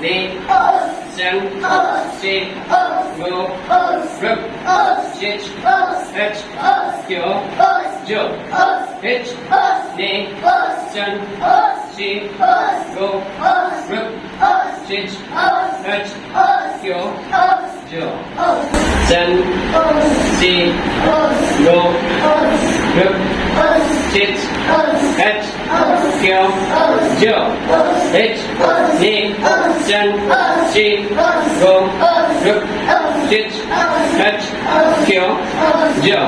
ni chân chi ngô rực chích hech kiểu dụ hech ni chân chi ngô rực chích hech kiểu dụ chân chi ngô rực chích hech kiểu dụ hech ni chân chi ngô rực chích hech kiểu dụ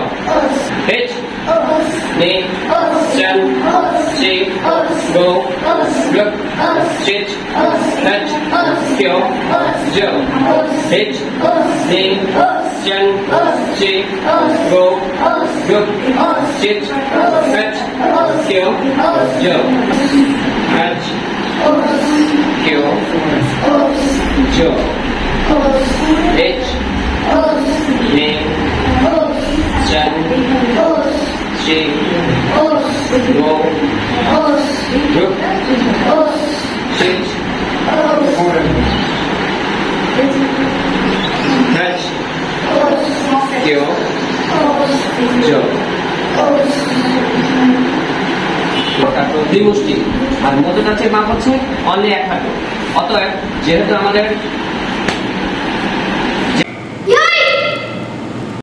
hech ni chân chi ngô rực chích hech kiểu dụ hech ni chân chi ngô rực chích hech kiểu dụ hech kiểu dụ hech ni chân chi ngô rực chích hech kiểu dụ দুই মুষ্টি আর মধ্যটা হচ্ছে মাপ হচ্ছে only এক হাঁটু। অতএব যেহেতু আমাদের